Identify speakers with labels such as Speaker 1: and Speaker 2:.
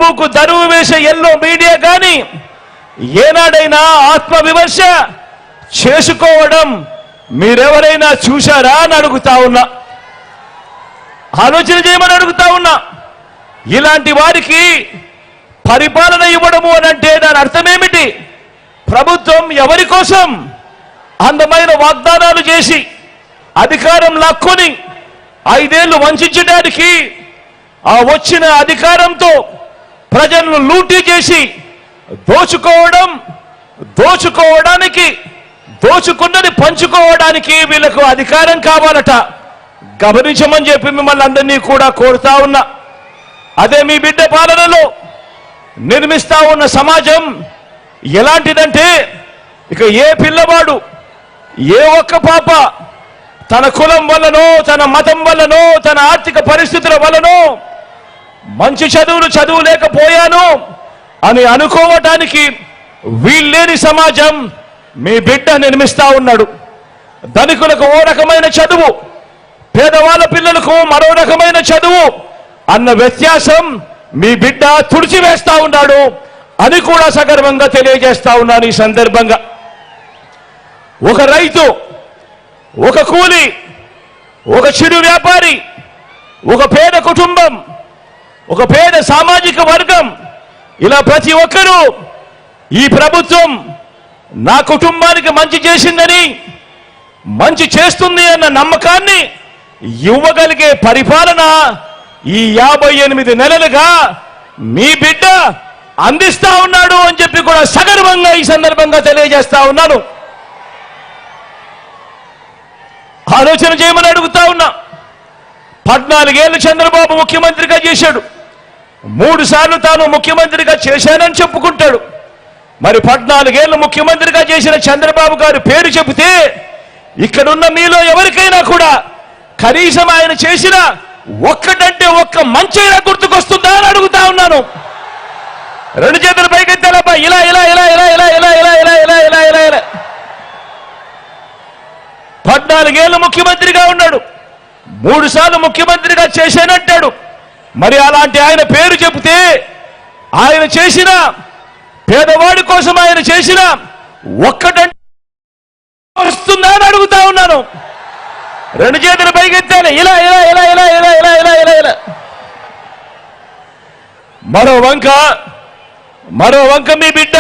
Speaker 1: బాబుకు దరువు వేసే yellow media కానీ ఏనాడైనా ఆత్మవిమర్శ చేసుకోవడం మీరెవరైనా చూశారా అని అడుగుతా ఉన్నా. ఆలోచన చేయమని అడుగుతా ఉన్నా. ఇలాంటి వారికి పరిపాలన ఇవ్వడము అని అంటే దాని అర్థమేమిటి? ప్రభుత్వం ఎవరి కోసం? అందమైన వాగ్దానాలు చేసి అధికారం లాక్కొని 5 ఏళ్లు వంచడానికి, ఆ వచ్చిన అధికారంతో ప్రజలను లూటీ చేసి దోచుకోవడానికి దోచుకున్నది పంచుకోవడానికి వీళ్ళకు అధికారం కావాలట. గమనించమని చెప్పి మిమ్మల్ని అందరినీ కూడా కోరుతా ఉన్నా. అదే మీ బిడ్డ పాలనలో నిర్మిస్తా ఉన్న సమాజం ఎలాంటిదంటే, ఇక ఏ పిల్లవాడు, ఏ ఒక్క పాప తన కులం వల్లనో, తన మతం వల్లనో, తన ఆర్థిక పరిస్థితుల వల్లనో మంచి చదువులేకపోయాను అని అనుకోవటానికి వీల్లేని సమాజం మీ బిడ్డ నిర్మిస్తా ఉన్నాడు. ధనికులకు ఓ రకమైన చదువు, పేదవాళ్ళ పిల్లలకు మరో రకమైన చదువు అన్న వ్యత్యాసం మీ బిడ్డ తుడిచివేస్తా ఉన్నాడు అని కూడా సగర్వంగా తెలియజేస్తా ఉన్నాను. ఈ సందర్భంగా ఒక రైతు, ఒక కూలి, ఒక చిరు వ్యాపారి, ఒక పేద కుటుంబం, ఒక పేద సామాజిక వర్గం, ఇలా ప్రతి ఒక్కరూ ఈ ప్రభుత్వం నా కుటుంబానికి మంచి చేసిందని, మంచి చేస్తుంది అన్న నమ్మకాన్ని ఇవ్వగలిగే పరిపాలన ఈ 58 నెలలుగా మీ బిడ్డ అందిస్తా ఉన్నాడు అని చెప్పి కూడా సగర్వంగా ఈ సందర్భంగా తెలియజేస్తా ఉన్నాను. ఆలోచన చేయమని అడుగుతా ఉన్నా. 14 ఏళ్లు చంద్రబాబు ముఖ్యమంత్రిగా చేశాడు. 3 సార్లు తాను ముఖ్యమంత్రిగా చేశానని చెప్పుకుంటాడు. మరి 14 ఏళ్లు ముఖ్యమంత్రిగా చేసిన చంద్రబాబు గారి పేరు చెబితే ఇక్కడున్న మీలో ఎవరికైనా కూడా కనీసం ఆయన చేసిన ఒక్కటంటే ఒక్క మంచైనా గుర్తుకొస్తుందా అని అడుగుతా ఉన్నాను. 2 చేతులు పైకెత్తాలబ్బా. ఇలా ఇలా ఇలా ఇలా ఇలా ఇలా ఇలా ఇలా ఇలా ఇలా ఇలా ఇలా 14 ఏళ్లు ముఖ్యమంత్రిగా ఉన్నాడు. 3 సార్లు ముఖ్యమంత్రిగా చేశానంటాడు. మరి అలాంటి ఆయన పేరు చెబితే ఆయన చేసిన, పేదవాడి కోసం ఆయన చేసిన ఒక్కటంటే వస్తుందా అని అడుగుతా ఉన్నాను. 2 చేతులు పైకెత్తాలి. ఇలా ఇలా ఇలా ఇలా ఇలా ఇలా ఇలా ఇలా ఇలా మరో వంక మీ బిడ్డ